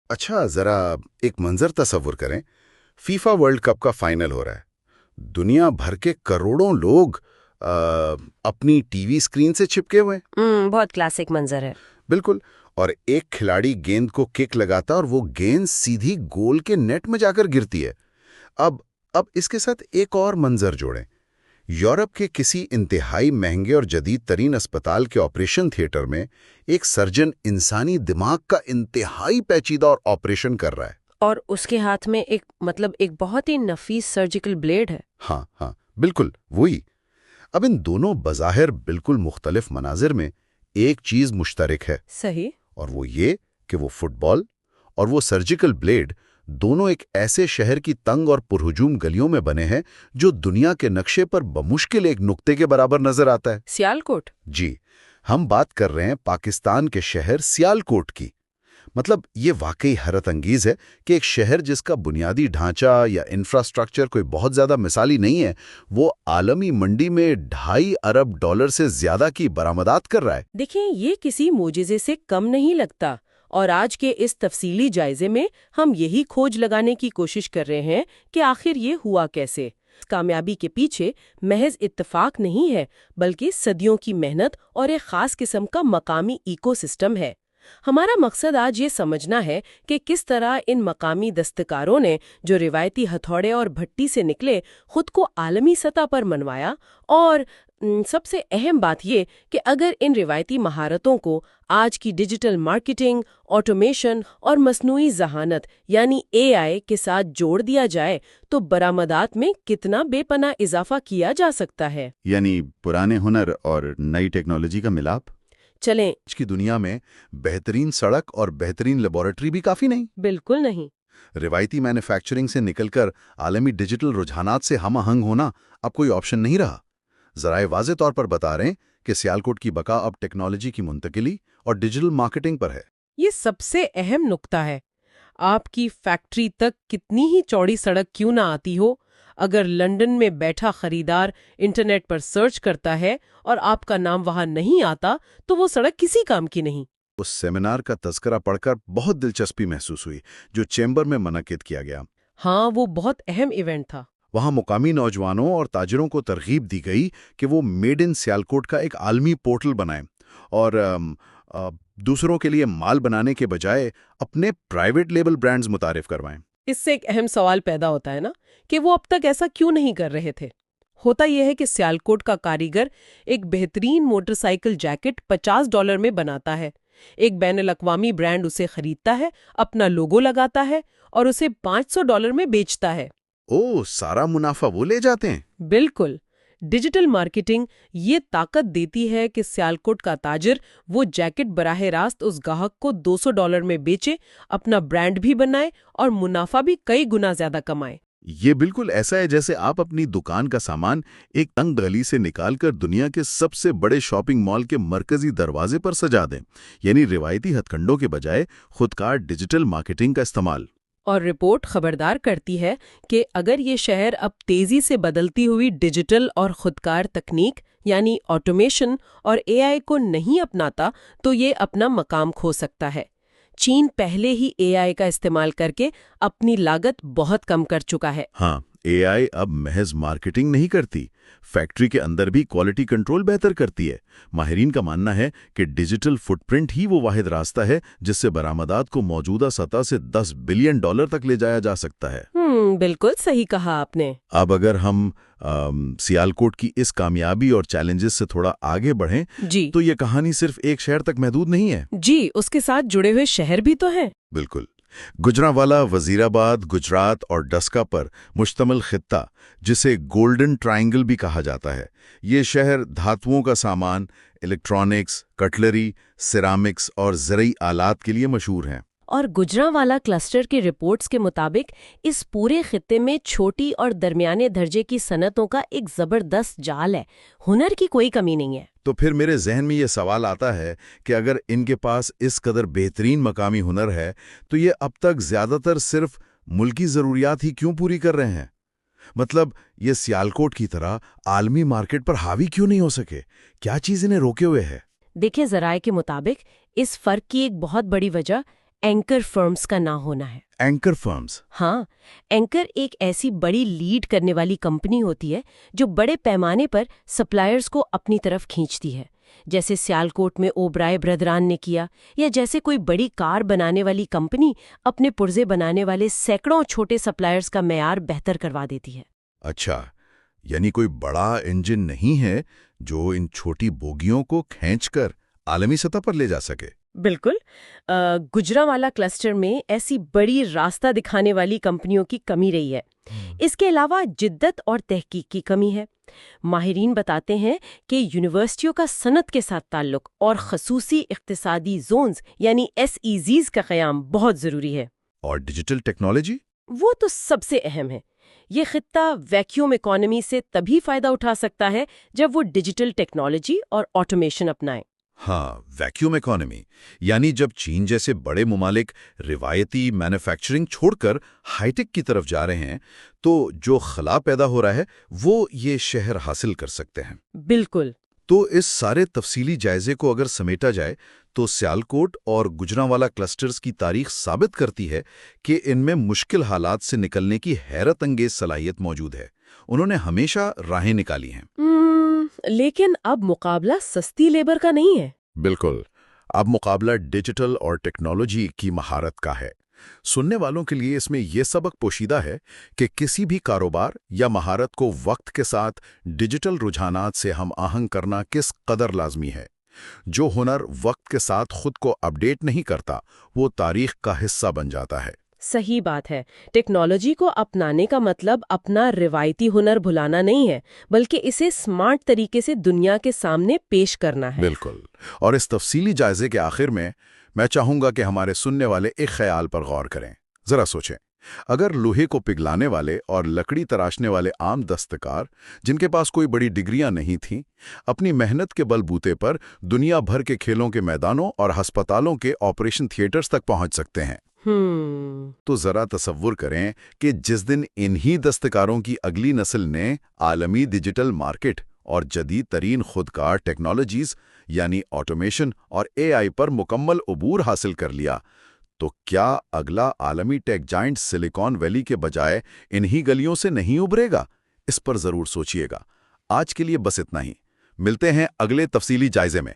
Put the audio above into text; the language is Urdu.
اچھا ذرا ایک منظر تصور کریں، فیفا ورلڈ کپ کا فائنل ہو رہا ہے، دنیا بھر کے کروڑوں لوگ آ, اپنی ٹی وی اسکرین سے چپکے ہوئے ہیں۔ بہت کلاسک منظر ہے۔ بالکل، اور ایک کھلاڑی گیند کو کک لگاتا اور وہ گیند سیدھی گول کے نیٹ میں جا کر گرتی ہے۔ اب اب اس کے ساتھ ایک اور منظر جوڑیں، یورپ کے کسی انتہائی مہنگے اور جدید ترین اسپتال کے آپریشن تھیٹر میں ایک سرجن انسانی دماغ کا انتہائی پیچیدہ اور آپریشن کر رہا ہے۔ اور اس کے ہاتھ میں ایک بہت ہی نفیس سرجیکل بلیڈ ہے۔ ہاں ہاں، بالکل وہی۔ اب ان دونوں بظاہر بالکل مختلف مناظر میں ایک چیز مشترک ہے، صحیح۔ اور وہ یہ کہ وہ فٹ بال اور وہ سرجیکل بلیڈ دونوں ایک ایسے شہر کی تنگ اور پرہجوم گلیوں میں بنے ہیں جو دنیا کے نقشے پر بمشکل ایک نقطے کے برابر نظر آتا ہے۔ سیالکوٹ؟ جی، ہم بات کر رہے ہیں پاکستان کے شہر سیالکوٹ کی۔ مطلب یہ واقعی حیرت انگیز ہے کہ ایک شہر جس کا بنیادی ڈھانچہ یا انفراسٹرکچر کوئی بہت زیادہ مثالی نہیں ہے، وہ عالمی منڈی میں $2.5 ارب سے زیادہ کی برآمدات کر رہا ہے۔ دیکھیں، یہ کسی معجزے سے کم نہیں لگتا، اور آج کے اس تفصیلی جائزے میں ہم یہی کھوج لگانے کی کوشش کر رہے ہیں کہ آخر یہ ہوا کیسے۔ کامیابی کے پیچھے محض اتفاق نہیں ہے، بلکہ صدیوں کی محنت اور ایک خاص قسم کا مقامی ایکو سسٹم ہے۔ ہمارا مقصد آج یہ سمجھنا ہے کہ کس طرح ان مقامی دستکاروں نے، جو روایتی ہتھوڑے اور بھٹی سے نکلے، خود کو عالمی سطح پر منوایا، اور سب سے اہم بات یہ کہ اگر ان روایتی مہارتوں کو آج کی ڈیجیٹل مارکیٹنگ، آٹومیشن اور مصنوعی ذہانت یعنی AI کے ساتھ جوڑ دیا جائے تو برآمدات میں کتنا بے پناہ اضافہ کیا جا سکتا ہے۔ یعنی پرانے ہنر اور نئی ٹیکنالوجی کا ملاپ۔ چلیں۔ آج کی دنیا میں بہترین سڑک اور بہترین لیبارٹری بھی کافی نہیں۔ بالکل نہیں۔ روایتی مینوفیکچرنگ سے نکل کر عالمی ڈیجیٹل رجحانات سے ہم آہنگ ہونا اب کوئی آپشن نہیں رہا۔ ذرائع واضح طور پر بتا رہے ہیں کہ سیالکوٹ کی بقا اب ٹیکنالوجی کی منتقلی اور ڈیجیٹل مارکیٹنگ پر ہے۔ یہ سب سے اہم نقطہ ہے۔ آپ کی فیکٹری تک کتنی ہی چوڑی سڑک کیوں نہ آتی ہو، اگر لندن میں بیٹھا خریدار انٹرنیٹ پر سرچ کرتا ہے اور آپ کا نام وہاں نہیں آتا تو وہ سڑک کسی کام کی نہیں۔ اس سیمینار کا تذکرہ پڑھ کر بہت دلچسپی محسوس ہوئی جو چیمبر میں منعقد کیا گیا۔ ہاں، وہ بہت اہم ایونٹ تھا۔ وہاں مقامی نوجوانوں اور تاجروں کو ترغیب دی گئی کہ وہ میڈ ان سیالکوٹ کا ایک عالمی پورٹل بنائیں اور دوسروں کے لیے مال بنانے کے بجائے اپنے پرائیویٹ لیبل برانڈز متعارف کروائیں۔ اس سے ایک اہم سوال پیدا ہوتا ہے نا کہ وہ اب تک ایسا کیوں نہیں کر رہے تھے۔ ہوتا یہ ہے کہ سیالکوٹ کا کاریگر ایک بہترین موٹر سائیکل جیکٹ $50 میں بناتا ہے، ایک بین الاقوامی برانڈ اسے خریدتا ہے، اپنا لوگو لگاتا ہے اور اسے $500 میں بیچتا ہے۔ سارا منافع وہ لے جاتے ہیں؟ بالکل۔ ڈیجیٹل مارکیٹنگ یہ طاقت دیتی ہے کہ سیالکوٹ کا تاجر وہ جیکٹ براہ راست اس گاہک کو $200 میں بیچے، اپنا برانڈ بھی بنائے اور منافع بھی کئی گنا زیادہ کمائے۔ یہ بالکل ایسا ہے جیسے آپ اپنی دکان کا سامان ایک تنگ گلی سے نکال کر دنیا کے سب سے بڑے شاپنگ مال کے مرکزی دروازے پر سجا دیں، یعنی روایتی ہتھ کنڈوں کے بجائے خودکار ڈیجیٹل مارکیٹنگ کا استعمال۔ اور رپورٹ خبردار کرتی ہے کہ اگر یہ شہر اب تیزی سے بدلتی ہوئی ڈیجیٹل اور خودکار تکنیک یعنی آٹومیشن اور AI کو نہیں اپناتا تو یہ اپنا مقام کھو سکتا ہے۔ چین پہلے ہی AI کا استعمال کر کے اپنی لاگت بہت کم کر چکا ہے۔ ہاں، AI اب محض مارکیٹنگ نہیں کرتی، فیکٹری کے اندر بھی کوالٹی کنٹرول بہتر کرتی ہے۔ ماہرین کا ماننا ہے کہ ڈیجیٹل فٹ پرنٹ ہی وہ واحد راستہ ہے جس سے برآمدات کو موجودہ سطح سے $10 بلین تک لے جایا جا سکتا ہے۔ بالکل صحیح کہا آپ نے۔ اب اگر ہم سیالکوٹ کی اس کامیابی اور چیلنجز سے تھوڑا آگے بڑھیں جی تو یہ کہانی صرف ایک شہر تک محدود نہیں ہے۔ جی، اس کے ساتھ جڑے ہوئے شہر بھی تو ہیں۔ بالکل، گجرانوالہ، وزیر آباد، گجرات اور ڈسکا پر مشتمل خطہ جسے گولڈن ٹرائنگل بھی کہا جاتا ہے، یہ شہر دھاتوؤں کا سامان، الیکٹرانکس، کٹلری، سیرامکس اور زرعی آلات کے لیے مشہور ہیں۔ اور گجرانوالہ کلسٹر کی رپورٹس کے مطابق اس پورے خطے میں چھوٹی اور درمیانے درجے کی صنعتوں کا ایک زبردست جال ہے، ہنر کی کوئی کمی نہیں ہے۔ تو پھر میرے ذہن میں یہ سوال آتا ہے کہ اگر ان کے پاس اس قدر بہترین مقامی ہنر ہے تو یہ اب تک زیادہ تر صرف ملکی ضروریات ہی کیوں پوری کر رہے ہیں؟ مطلب یہ سیالکوٹ کی طرح عالمی مارکیٹ پر حاوی کیوں نہیں ہو سکے؟ کیا چیز انہیں روکے ہوئے ہے؟ دیکھیں، ذرائع کے مطابق اس فرق کی ایک بہت بڑی وجہ اینکر فرمز کا نہ ہونا ہے۔ Anchor firms? ہاں، اینکر ایک ایسی بڑی لیڈ کرنے والی کمپنی ہوتی ہے جو بڑے پیمانے پر سپلائرز کو اپنی طرف کھینچتی ہے، جیسے سیالکوٹ میں اوبرائے برادران نے کیا، یا جیسے کوئی بڑی کار بنانے والی کمپنی اپنے پرزے بنانے والے سینکڑوں چھوٹے سپلائرز کا معیار بہتر کروا دیتی ہے۔ اچھا، یعنی کوئی بڑا انجن نہیں ہے جو ان چھوٹی بوگیوں کو کھینچ کر عالمی سطح پر لے جا سکے؟ بالکل۔ گجرانوالہ کلسٹر میں ایسی بڑی راستہ دکھانے والی کمپنیوں کی کمی رہی ہے۔ اس کے علاوہ جدت اور تحقیق کی کمی ہے۔ ماہرین بتاتے ہیں کہ یونیورسٹیوں کا صنعت کے ساتھ تعلق اور خصوصی اقتصادی زونز یعنی SEZs کا قیام بہت ضروری ہے۔ اور ڈیجیٹل ٹیکنالوجی؟ وہ تو سب سے اہم ہے۔ یہ خطہ ویکیوم اکانومی سے تبھی فائدہ اٹھا سکتا ہے جب وہ ڈیجیٹل ٹیکنالوجی اور آٹومیشن اپنائے۔ ہاں، ویکیوم اکانومی، یعنی جب چین جیسے بڑے ممالک روایتی مینوفیکچرنگ چھوڑ کر ہائی ٹیک کی طرف جا رہے ہیں تو جو خلا پیدا ہو رہا ہے وہ یہ شہر حاصل کر سکتے ہیں۔ بالکل۔ تو اس سارے تفصیلی جائزے کو اگر سمیٹا جائے تو سیالکوٹ اور گجرانوالہ کلسٹرز کی تاریخ ثابت کرتی ہے کہ ان میں مشکل حالات سے نکلنے کی حیرت انگیز صلاحیت موجود ہے۔ انہوں نے ہمیشہ راہیں نکالی ہیں۔ لیکن اب مقابلہ سستی لیبر کا نہیں ہے۔ بالکل، اب مقابلہ ڈیجیٹل اور ٹیکنالوجی کی مہارت کا ہے۔ سننے والوں کے لیے اس میں یہ سبق پوشیدہ ہے کہ کسی بھی کاروبار یا مہارت کو وقت کے ساتھ ڈیجیٹل رجحانات سے ہم آہنگ کرنا کس قدر لازمی ہے۔ جو ہنر وقت کے ساتھ خود کو اپڈیٹ نہیں کرتا وہ تاریخ کا حصہ بن جاتا ہے۔ صحیح بات ہے۔ ٹیکنالوجی کو اپنانے کا مطلب اپنا روایتی ہنر بھلانا نہیں ہے، بلکہ اسے سمارٹ طریقے سے دنیا کے سامنے پیش کرنا ہے۔ بالکل۔ اور اس تفصیلی جائزے کے آخر میں چاہوں گا کہ ہمارے سننے والے ایک خیال پر غور کریں۔ ذرا سوچیں، اگر لوہے کو پگھلانے والے اور لکڑی تراشنے والے عام دستکار جن کے پاس کوئی بڑی ڈگریاں نہیں تھیں، اپنی محنت کے بل بوتے پر دنیا بھر کے کھیلوں کے میدانوں اور ہسپتالوں کے آپریشن تھیٹرز تک پہنچ سکتے ہیں، تو ذرا تصور کریں کہ جس دن انہی دستکاروں کی اگلی نسل نے عالمی ڈیجیٹل مارکیٹ اور جدید ترین خودکار ٹیکنالوجیز یعنی آٹومیشن اور AI پر مکمل عبور حاصل کر لیا، تو کیا اگلا عالمی ٹیک جائنٹ سلیکان ویلی کے بجائے انہی گلیوں سے نہیں ابھرے گا؟ اس پر ضرور سوچئے گا۔ آج کے لیے بس اتنا ہی۔ ملتے ہیں اگلے تفصیلی جائزے میں۔